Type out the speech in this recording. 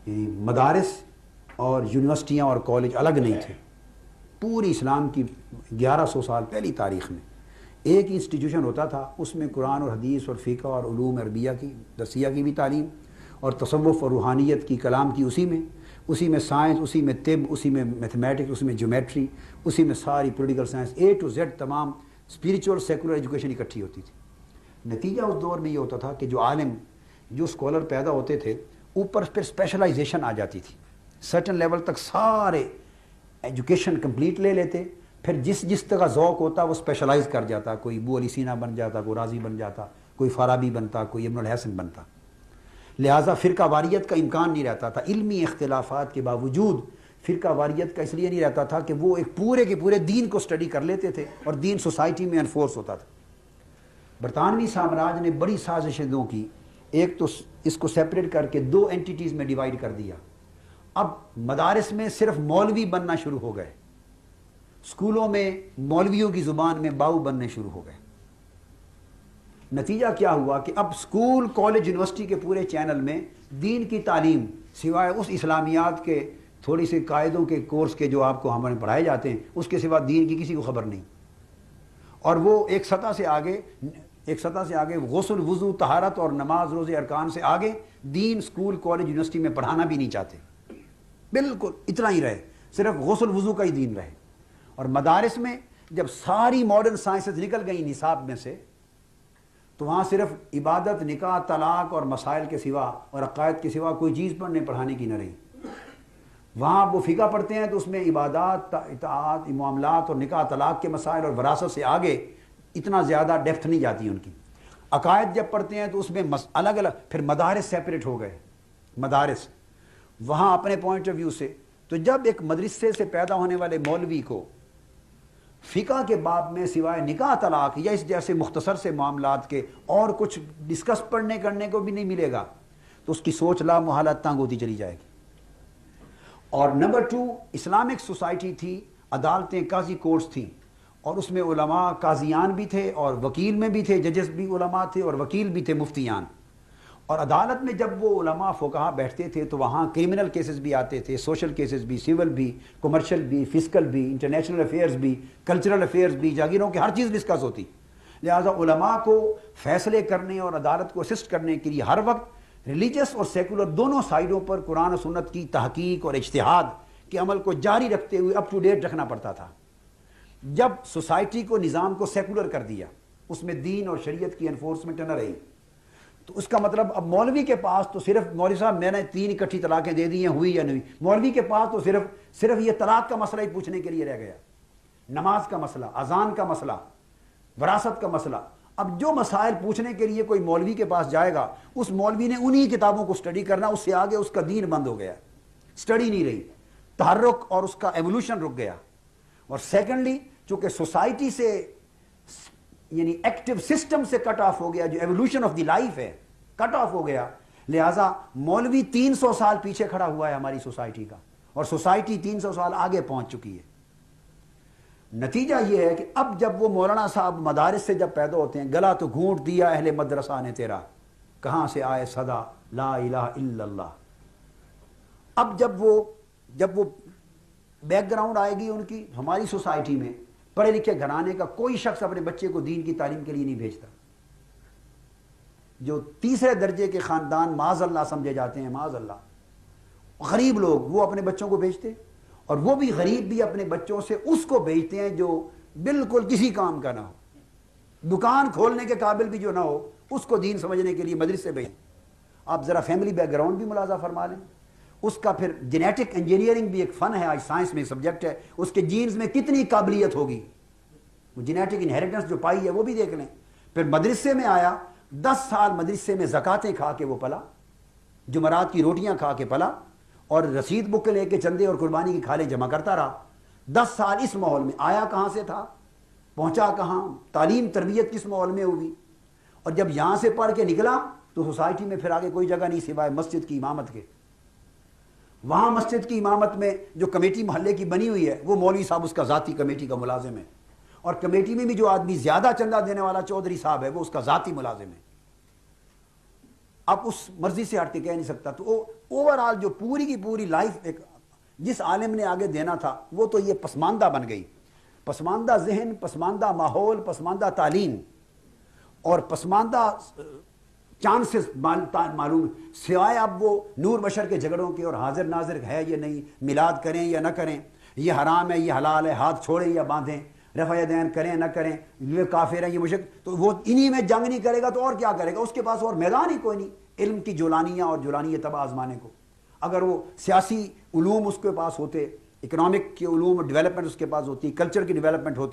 مدارس اور یونیورسٹیاں اور کالج الگ نہیں تھے. پوری اسلام کی 1100 سال پہلی تاریخ میں ایک انسٹیٹیوشن ہوتا تھا, اس میں قرآن اور حدیث اور فقہ اور علوم عربیہ کی درسیہ کی بھی تعلیم, اور تصوف اور روحانیت کی کلام کی اسی میں سائنس, اسی میں طب, اسی میں میتھمیٹکس, اسی میں جیومیٹری, اسی میں ساری political science A to Z تمام اسپریچول سیکولر ایجوکیشن اکٹھی ہوتی تھی. نتیجہ اس دور میں یہ ہوتا تھا کہ جو عالم جو اسکالر پیدا ہوتے تھے اوپر پھر اسپیشلائزیشن آ جاتی تھی. سرٹن لیول تک سارے ایجوکیشن کمپلیٹ لے لیتے, پھر جس طرح ذوق ہوتا وہ اسپیشلائز کر جاتا, کوئی ابو علی سینا بن جاتا, کوئی رازی بن جاتا, کوئی فارابی بنتا, کوئی ابن الحسن بنتا. لہٰذا فرقہ واریت کا امکان نہیں رہتا تھا. علمی اختلافات کے باوجود فرقہ واریت کا اس لیے نہیں رہتا تھا کہ وہ ایک پورے کے پورے دین کو اسٹڈی کر لیتے تھے اور دین سوسائٹی میں انفورس ہوتا تھا. برطانوی سامراج نے بڑی سازشیں دو کی. ایک تو اس کو سیپریٹ کر کے 2 اینٹیٹیز میں ڈیوائیڈ کر دیا. اب مدارس میں صرف مولوی بننا شروع ہو گئے, اسکولوں میں مولویوں کی زبان میں باؤ بننے شروع ہو گئے. نتیجہ کیا ہوا کہ اب اسکول, کالج, یونیورسٹی کے پورے چینل میں دین کی تعلیم سوائے اس اسلامیات کے تھوڑی سی قاعدوں کے کورس کے جو آپ کو ہمارے پڑھائے جاتے ہیں, اس کے سوا دین کی کسی کو خبر نہیں. اور وہ ایک سطح سے آگے غسل, وضو, طہارت اور نماز, روزے, ارکان سے آگے دین اسکول, کالج, یونیورسٹی میں پڑھانا بھی نہیں چاہتے. بالکل اتنا ہی رہے, صرف غسل وضو کا ہی دین رہے. اور مدارس میں جب ساری ماڈرن سائنسز نکل گئی نصاب میں سے, تو وہاں صرف عبادت, نکاح, طلاق اور مسائل کے سوا اور عقائد کے سوا کوئی چیز پڑھانے کی نہ رہی. وہاں وہ فقہ پڑھتے ہیں تو اس میں عبادات, اطاعت, معاملات اور نکاح طلاق کے مسائل اور وراثت سے آگے اتنا زیادہ ڈیپتھ نہیں جاتی ان کی. عقائد جب پڑھتے ہیں تو اس میں الگ الگ. پھر مدارس سیپریٹ ہو گئے, مدارس وہاں اپنے پوائنٹ آف ویو سے. تو جب ایک مدرسے سے پیدا ہونے والے مولوی کو فقہ کے باب میں سوائے نکاح طلاق یا اس جیسے مختصر سے معاملات کے اور کچھ ڈسکس پڑھنے کرنے کو بھی نہیں ملے گا, تو اس کی سوچ لا محالہ تنگ ہوتی چلی جائے گی. اور نمبر 2, اسلامک سوسائٹی تھی, عدالتیں, قاضی کورٹس تھیں, اور اس میں علماء قاضیان بھی تھے اور وکیل میں بھی تھے, ججز بھی علماء تھے اور وکیل بھی تھے, مفتیان. اور عدالت میں جب وہ علماء فقہا بیٹھتے تھے تو وہاں کرمنل کیسز بھی آتے تھے, سوشل کیسز بھی, سول بھی, کمرشل بھی, فسکل بھی, انٹرنیشنل افیئرز بھی, کلچرل افیئرز بھی, جاگیروں کی ہر چیز ڈسکس ہوتی. لہٰذا علماء کو فیصلے کرنے اور عدالت کو اسسٹ کرنے کے لیے ہر وقت ریلیجس اور سیکولر دونوں سائیڈوں پر قرآن و سنت کی تحقیق اور اجتہاد کے عمل کو جاری رکھتے ہوئے اپ ٹو ڈیٹ رکھنا پڑتا تھا. جب سوسائٹی کو, نظام کو سیکولر کر دیا, اس میں دین اور شریعت کی انفورسمنٹ نہ رہی, تو اس کا مطلب اب مولوی کے پاس تو صرف مولوی صاحب میں نے 3 اکٹھی طلاقیں دے دی ہیں, ہوئی یا نہیں. مولوی کے پاس تو صرف یہ طلاق کا مسئلہ ہی پوچھنے کے لیے رہ گیا. نماز کا مسئلہ, اذان کا مسئلہ, وراثت کا مسئلہ. اب جو مسائل پوچھنے کے لیے کوئی مولوی کے پاس جائے گا, اس مولوی نے انہی کتابوں کو اسٹڈی کرنا, اس سے آگے اس کا دین بند ہو گیا, اسٹڈی نہیں رہی, تحرک اور اس کا ایوولوشن رک گیا. اور سیکنڈلی چونکہ سوسائٹی سے یعنی ایکٹیو سسٹم سے کٹ آف ہو گیا, جو ایوولوشن آف دی لائف ہے کٹ آف ہو گیا, لہٰذا مولوی 300 سال پیچھے کھڑا ہوا ہے ہماری سوسائٹی کا, اور سوسائٹی 300 سال آگے پہنچ چکی ہے. نتیجہ یہ ہے کہ اب جب وہ مولانا صاحب مدارس سے جب پیدا ہوتے ہیں, گلا تو گھونٹ دیا اہل مدرسہ نے تیرا, کہاں سے آئے صدا لا الہ الا اللہ. اب جب وہ بیک گراؤنڈ آئے گی ان کی, ہماری سوسائٹی میں پڑھے لکھے گھرانے کا کوئی شخص اپنے بچے کو دین کی تعلیم کے لیے نہیں بھیجتا. جو تیسرے درجے کے خاندان معاذ اللہ سمجھے جاتے ہیں, معاذ اللہ, غریب لوگ, وہ اپنے بچوں کو بھیجتے, اور وہ بھی غریب بھی اپنے بچوں سے اس کو بھیجتے ہیں جو بالکل کسی کام کا نہ ہو, دکان کھولنے کے قابل بھی جو نہ ہو, اس کو دین سمجھنے کے لیے مدرسے بھیجیں. آپ ذرا فیملی بیک گراؤنڈ بھی ملاحظہ فرما لیں. اس کا پھر جینیٹک انجینئرنگ بھی ایک فن ہے, آج سائنس میں ایک سبجیکٹ ہے, اس کے جینز میں کتنی قابلیت ہوگی, وہ جینیٹک انہیریٹنس جو پائی ہے وہ بھی دیکھ لیں. پھر مدرسے میں آیا, 10 سال مدرسے میں زکاتیں کھا کے وہ پلا, جمعرات کی روٹیاں کھا کے پلا, اور رسید بک لے کے چندے اور قربانی کی کھالیں جمع کرتا رہا. 10 سال اس ماحول میں آیا, کہاں سے تھا, پہنچا کہاں, تعلیم تربیت کس ماحول میں ہوئی, اور جب یہاں سے پڑھ کے نکلا تو سوسائٹی میں پھر آگے کوئی جگہ نہیں سوائے مسجد کی امامت کے. وہاں مسجد کی امامت میں جو کمیٹی محلے کی بنی ہوئی ہے, وہ مولوی صاحب اس کا ذاتی کمیٹی کا ملازم ہے, اور کمیٹی میں بھی جو آدمی زیادہ چندہ دینے والا چودھری صاحب ہے, وہ اس کا ذاتی ملازم ہے. اب اس مرضی سے ہٹ کے کہہ نہیں سکتا. تو اوورآل جو پوری کی پوری لائف ایک جس عالم نے آگے دینا تھا وہ تو یہ پسماندہ بن گئی. پسماندہ ذہن، پسماندہ ماحول، پسماندہ تعلیم اور پسماندہ چانسز معلوم، سوائے اب وہ نور بشر کے جھگڑوں کے اور حاضر ناظر ہے یا نہیں، میلاد کریں یا نہ کریں، یہ حرام ہے یہ حلال ہے، ہاتھ چھوڑیں یا باندھیں، رفع یدین کریں نہ کریں، یہ کافر ہیں یہ مشرک، تو وہ انہی میں جنگ نہیں کرے گا تو اور کیا کرے گا؟ اس کے پاس اور میدان ہی کوئی نہیں علم کی جولانیاں اور جولانی طبع آزمانے کو. اگر وہ سیاسی علوم اس کے پاس ہوتے، اکنامک کے علوم ڈیولپمنٹ اس کے پاس ہوتی، کلچر کی ڈیولپمنٹ ہوتی.